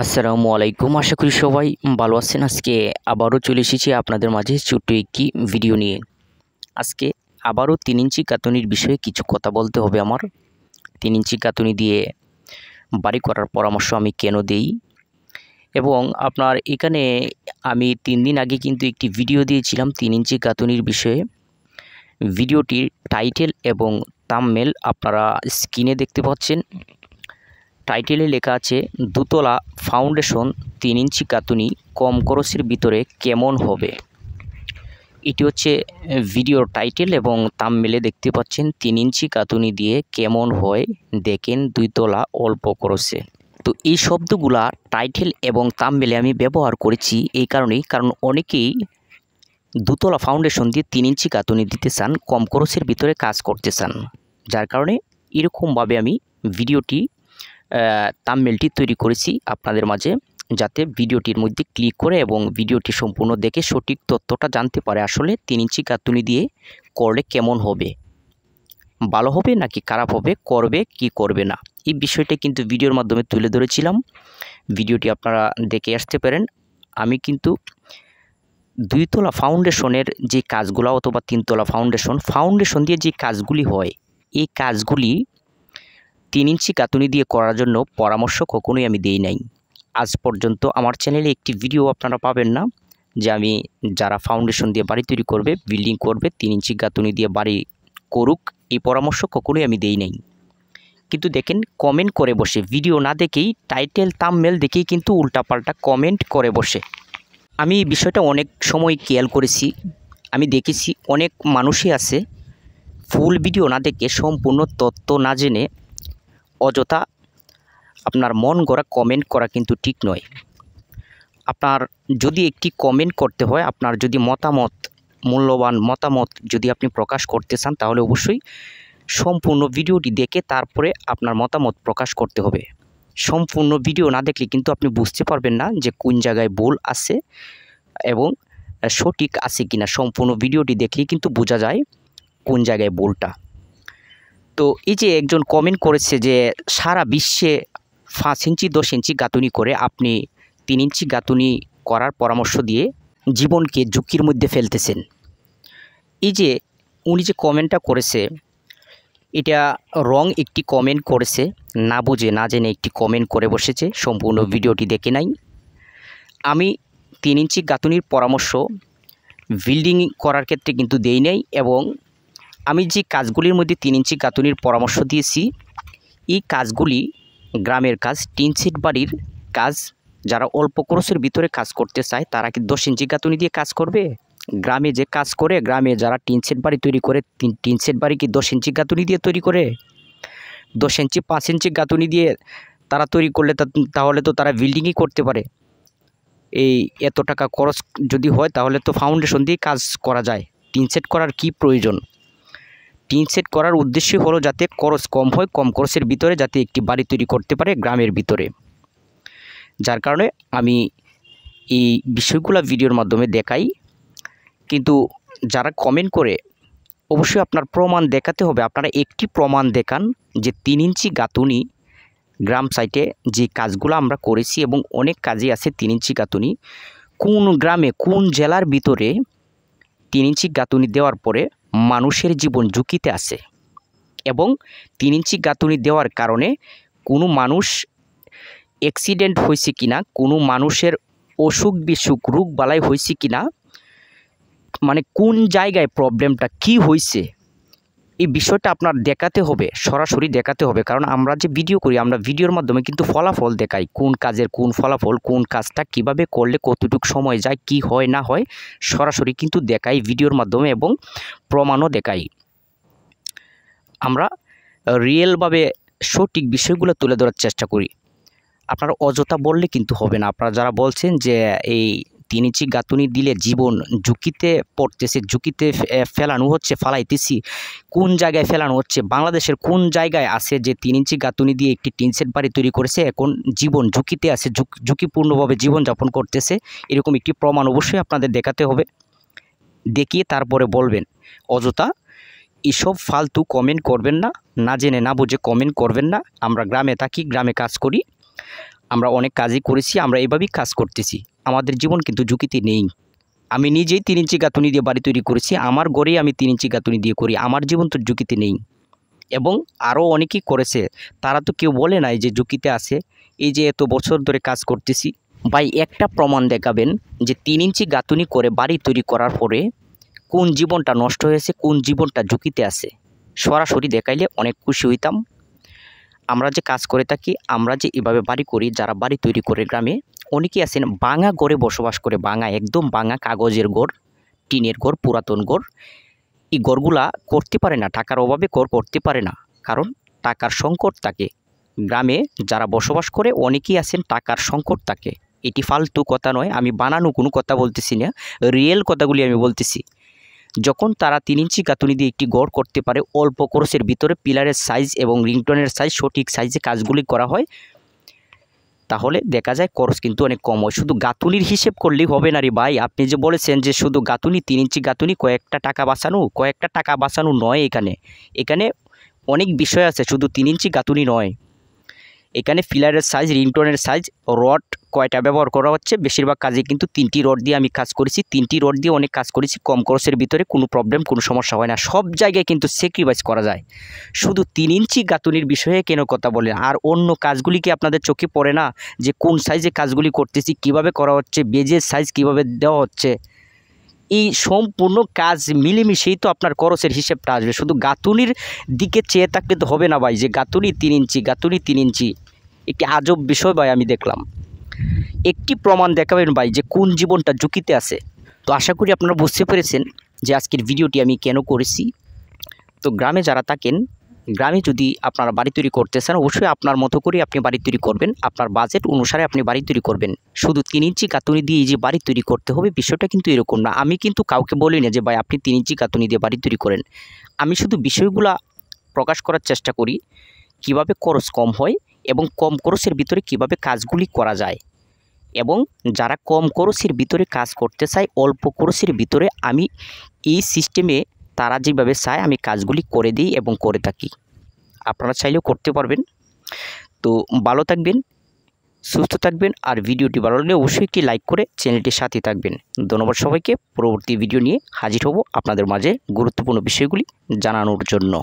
আসসালামু আলাইকুম। আশা করি সবাই ভালো আছেন। আজকে আবারও চলে এসেছি আপনাদের মাঝে ছোট্ট একটি ভিডিও নিয়ে। আজকে আবারও 3 ইঞ্চি গাঁথুনির বিষয়ে কিছু কথা বলতে হবে আমার। 3 ইঞ্চি গাঁথুনি দিয়ে বাড়ি করার পরামর্শ আমি কেন দেই, এবং আপনার এখানে আমি 3 দিন আগে কিন্তু একটি ভিডিও দিয়েছিলাম 3 ইঞ্চি গাঁথুনির বিষয়ে। ভিডিওটির টাইটেল এবং থাম্বনেল আপনারা স্ক্রিনে দেখতে পাচ্ছেন। টাইটেলে লেখা আছে দুতলা ফাউন্ডেশন 3 ইঞ্চি গাঁথুনি কম খরচের ভিতরে কেমন হবে। এটি হচ্ছে ভিডিওর টাইটেল এবং থাম্বনেলে দেখতে পাচ্ছেন 3 ইঞ্চি গাঁথুনি দিয়ে কেমন হয় দেখেন দুইতলা অল্প খরচে। তো এই শব্দগুলা টাইটেল এবং থাম্বনেলে আমি ব্যবহার করেছি এই কারণেই, কারণ অনেকেই দুতলা ফাউন্ডেশন দিয়ে 3 ইঞ্চি গাঁথুনি দিতে চান, কম খরচের ভিতরে কাজ করতে চান। যার কারণে এরকমভাবে আমি ভিডিওটি থাম্বনেলটি তৈরি করেছি আপনাদের মাঝে, যাতে ভিডিওটির মধ্যে ক্লিক করে এবং ভিডিওটি সম্পূর্ণ দেখে সঠিক তথ্যটা জানতে পারে আসলে 3 ইঞ্চি গাঁথুনি দিয়ে করলে কেমন হবে, ভালো হবে নাকি খারাপ হবে, করবে কি করবে না। এই বিষয়টা কিন্তু ভিডিওর মাধ্যমে তুলে ধরেছিলাম। ভিডিওটি আপনারা দেখে আসতে পারেন। আমি কিন্তু দুইতলা ফাউন্ডেশনের যে কাজগুলো অথবা 3তলা ফাউন্ডেশন দিয়ে যে কাজগুলি হয়, এই কাজগুলি 3 ইঞ্চি গাঁথুনি দিয়ে করার জন্য পরামর্শ কখনোই আমি দেই নাই। আজ পর্যন্ত আমার চ্যানেলে একটি ভিডিও আপনারা পাবেন না যে আমি যারা ফাউন্ডেশন দিয়ে বাড়ি তৈরি করবে, বিল্ডিং করবে, 3 ইঞ্চি গাঁথুনি দিয়ে বাড়ি করুক, এই পরামর্শ কখনোই আমি দেই নাই। কিন্তু দেখেন কমেন্ট করে বসে, ভিডিও না দেখেই টাইটেল থাম্বনেল দেখেই কিন্তু উল্টাপাল্টা কমেন্ট করে বসে। আমি এই বিষয়টা অনেক সময় খেয়াল করেছি। আমি দেখেছি অনেক মানুষই আছে ফুল ভিডিও না দেখে, সম্পূর্ণ তথ্য না জেনে অযথা আপনার মন গড়া কমেন্ট করা কিন্তু ঠিক নয়। আপনার যদি একটি কমেন্ট করতে হয়, আপনার যদি মতামত, মূল্যবান মতামত যদি আপনি প্রকাশ করতে চান, তাহলে অবশ্যই সম্পূর্ণ ভিডিওটি দেখে তারপরে আপনার মতামত প্রকাশ করতে হবে। সম্পূর্ণ ভিডিও না দেখলে কিন্তু আপনি বুঝতে পারবেন না যে কোন জায়গায় ভুল আছে এবং সঠিক আছে কিনা। সম্পূর্ণ ভিডিওটি দেখলেই কিন্তু বোঝা যায় কোন জায়গায় ভুলটা। তো এই যে একজন কমেন্ট করেছে যে সারা বিশ্বে 5 ইঞ্চি 10 ইঞ্চি গাঁথুনি করে আপনি 3 ইঞ্চি গাঁথুনি করার পরামর্শ দিয়ে জীবনকে ঝুঁকির মধ্যে ফেলতেছেন। এই যে উনি যে কমেন্টটা করেছে, এটা রং একটি কমেন্ট করেছে, না বুঝে না জেনে একটি কমেন্ট করে বসেছে, সম্পূর্ণ ভিডিওটি দেখে নাই। আমি 3 ইঞ্চি গাঁথুনির পরামর্শ বিল্ডিং করার ক্ষেত্রে কিন্তু দেই নাই, এবং আমি যে কাজগুলির মধ্যে 3 ইঞ্চি গাঁথুনির পরামর্শ দিয়েছি, এই কাজগুলি গ্রামের কাজ, টিন শেড বাড়ির কাজ। যারা অল্প খরচের ভিতরে কাজ করতে চায় তারা কি 10 ইঞ্চি গাঁথুনি দিয়ে কাজ করবে? গ্রামে যে কাজ করে, গ্রামে যারা টিন শেড বাড়ি তৈরি করে, টিন শেড বাড়ি কি 10 ইঞ্চি গাঁথুনি দিয়ে তৈরি করে? 10 ইঞ্চি 5 ইঞ্চি গাঁথুনি দিয়ে তারা তৈরি করলে তাহলে তো তারা বিল্ডিংই করতে পারে। এই এত টাকা খরচ যদি হয় তাহলে তো ফাউন্ডেশন দিয়ে কাজ করা যায়। টিন শেড করার কি প্রয়োজন? টিন শেড করার উদ্দেশ্য হলো যাতে খরচ কম হয়, কম খরচের ভিতরে যাতে একটি বাড়ি তৈরি করতে পারে গ্রামের ভিতরে। যার কারণে আমি এই বিষয়গুলো ভিডিওর মাধ্যমে দেখাই। কিন্তু যারা কমেন্ট করে, অবশ্যই আপনার প্রমাণ দেখাতে হবে। আপনারা একটি প্রমাণ দেখান যে 3 ইঞ্চি গাঁথুনি গ্রাম সাইটে যে কাজগুলো আমরা করেছি, এবং অনেক কাজে আছে 3 ইঞ্চি গাঁথুনি, কোন গ্রামে কোন জেলার ভিতরে 3 ইঞ্চি গাঁথুনি দেওয়ার পরে মানুষের জীবন ঝুঁকিতে আছে, এবং 3 ইঞ্চি গাঁথুনি দেওয়ার কারণে কোনো মানুষ অ্যাক্সিডেন্ট হয়েছে কিনা, কোনো মানুষের অসুখ বিসুখ রোগ বালাই হয়েছে কিনা, মানে কোন জায়গায় প্রবলেমটা কি হয়েছে, এই বিষয়টা আপনার দেখাতে হবে, সরাসরি দেখাতে হবে। কারণ আমরা যে ভিডিও করি, আমরা ভিডিওর মাধ্যমে কিন্তু ফলাফল দেখাই, কোন কাজের কোন ফলাফল, কোন কাজটা কিভাবে করলে কতটুকু সময় যায়, কি হয় না হয়, সরাসরি কিন্তু দেখাই ভিডিওর মাধ্যমে, এবং প্রমাণও দেখাই। আমরা রিয়েলভাবে সঠিক বিষয়গুলো তুলে ধরার চেষ্টা করি। আপনারা অযথা বললে কিন্তু হবে না। আপনারা যারা বলছেন যে এই 3 ইঞ্চি গাঁথুনি দিলে জীবন ঝুঁকিতে পড়তেছে, ঝুঁকিতে ফেলানো হচ্ছে, ফালাইতেছি, কোন জায়গায় ফেলানো হচ্ছে? বাংলাদেশের কোন জায়গায় আছে যে 3 ইঞ্চি গাঁথুনি দিয়ে একটি টিন শেড বাড়ি তৈরি করেছে, এখন জীবন ঝুঁকিতে আছে, ঝুঁকিপূর্ণভাবে জীবনযাপন করতেছে? এরকম একটি প্রমাণ অবশ্যই আপনাদের দেখাতে হবে। দেখিয়ে তারপরে বলবেন। অযথা এসব ফালতু কমেন্ট করবেন না, না জেনে না বুঝে কমেন্ট করবেন না। আমরা গ্রামে থাকি, গ্রামে কাজ করি, আমরা অনেক কাজই করেছি, আমরা এভাবেই কাজ করতেছি। আমাদের জীবন কিন্তু ঝুঁকিতে নেই। আমি নিজেই 3 ইঞ্চি গাঁথুনি দিয়ে বাড়ি তৈরি করেছি, আমার ঘরেই আমি 3 ইঞ্চি গাঁথুনি দিয়ে করি, আমার জীবন তো ঝুঁকিতে নেই। এবং আরও অনেকেই করেছে, তারা তো কেউ বলে নাই যে ঝুঁকিতে আছে। এই যে এত বছর ধরে কাজ করতেছি, ভাই একটা প্রমাণ দেখাবেন যে 3 ইঞ্চি গাঁথুনি করে বাড়ি তৈরি করার পরে কোন জীবনটা নষ্ট হয়েছে, কোন জীবনটা ঝুঁকিতে আছে, সরাসরি দেখাইলে অনেক খুশি হইতাম। আমরা যে কাজ করে থাকি, আমরা যে এভাবে বাড়ি করি, যারা বাড়ি তৈরি করে গ্রামে অনেকেই আছেন ভাঙা ঘরে বসবাস করে, ভাঙা একদম ভাঙা কাগজের ঘর, টিনের ঘর, পুরাতন ঘর। এই ঘরগুলা করতে পারে না, টাকার অভাবে ঘর করতে পারে না, কারণ টাকার সংকট থাকে। গ্রামে যারা বসবাস করে অনেকেই আছেন টাকার সংকট থাকে। এটি ফালতু কথা নয়, আমি বানানো কোনো কথা বলতেছি না, রিয়েল কথাগুলি আমি বলতেছি। যখন তারা 3 ইঞ্চি গাঁথুনি দিয়ে একটি ঘর করতে পারে, অল্প খরচের ভিতরে পিলারের সাইজ এবং রিংটনের সাইজ সঠিক সাইজে কাজগুলি করা হয়, তাহলে দেখা যায় খরচ কিন্তু অনেক কম হয়। শুধু গাঁথুনির হিসেব করলেই হবে না রে ভাই। আপনি যে বলেছেন যে শুধু গাঁথুনি 3 ইঞ্চি গাঁথুনি কয়েকটা টাকা বাঁচানো নয়। এখানে অনেক বিষয় আছে, শুধু 3 ইঞ্চি গাঁথুনি নয়। এখানে পিলারের সাইজ, রিংটনের সাইজ, রড কয়টা ব্যবহার করা হচ্ছে, বেশিরভাগ কাজে কিন্তু 3টি রড দিয়ে আমি কাজ করেছি। 3টি রড দিয়ে অনেক কাজ করেছি, কম খরচের ভিতরে, কোনো প্রবলেম, কোনো সমস্যা হয় না। সব জায়গায় কিন্তু স্যাক্রিফাইস করা যায়। শুধু 3 ইঞ্চি গাঁথুনির বিষয়ে কেন কথা বলেন? আর অন্য কাজগুলি কি আপনাদের চোখে পড়ে না যে কোন সাইজে কাজগুলি করতেছি, কিভাবে করা হচ্ছে, বেজের সাইজ কিভাবে দেওয়া হচ্ছে? এই সম্পূর্ণ কাজ মিলেমিশেই তো আপনার খরচের হিসেবটা আসবে। শুধু গাঁথুনির দিকে চেয়ে থাকলে তো হবে না ভাই, যে গাঁথুনি 3 ইঞ্চি, গাঁথুনি 3 ইঞ্চি। একটি আজব বিষয় ভাই আমি দেখলাম। একটি প্রমাণ দেখাবেন ভাই যে কোন জীবনটা ঝুঁকিতে আছে। তো আশা করি আপনারা বুঝতে পেরেছেন যে আজকের ভিডিওটি আমি কেন করেছি। তো গ্রামে যারা থাকেন, গ্রামে যদি আপনারা বাড়ি তৈরি করতে চান, অবশ্যই আপনার মতো করে আপনি বাড়ি তৈরি করবেন, আপনার বাজেট অনুসারে আপনি বাড়ি তৈরি করবেন। শুধু 3 ইঞ্চি গাঁথুনি দিয়ে এই যে বাড়ি তৈরি করতে হবে, বিষয়টা কিন্তু এরকম না। আমি কিন্তু কাউকে বলি না যে ভাই আপনি 3 ইঞ্চি গাঁথুনি দিয়ে বাড়ি তৈরি করেন। আমি শুধু বিষয়গুলা প্রকাশ করার চেষ্টা করি, কিভাবে খরচ কম হয় এবং কম খরচের ভিতরে কিভাবে কাজগুলি করা যায়। এবং যারা কম খরচের ভিতরে কাজ করতে চায়, অল্প খরচের ভিতরে, আমি এই সিস্টেমে তারা যেভাবে চায় আমি কাজগুলি করে দিই এবং করে থাকি। আপনারা চাইলেও করতে পারবেন। তো ভালো থাকবেন, সুস্থ থাকবেন, আর ভিডিওটি ভালো লাগলে অবশ্যই একটি লাইক করে চ্যানেলটির সাথে থাকবেন। ধন্যবাদ সবাইকে। পরবর্তী ভিডিও নিয়ে হাজির হব আপনাদের মাঝে গুরুত্বপূর্ণ বিষয়গুলি জানানোর জন্য।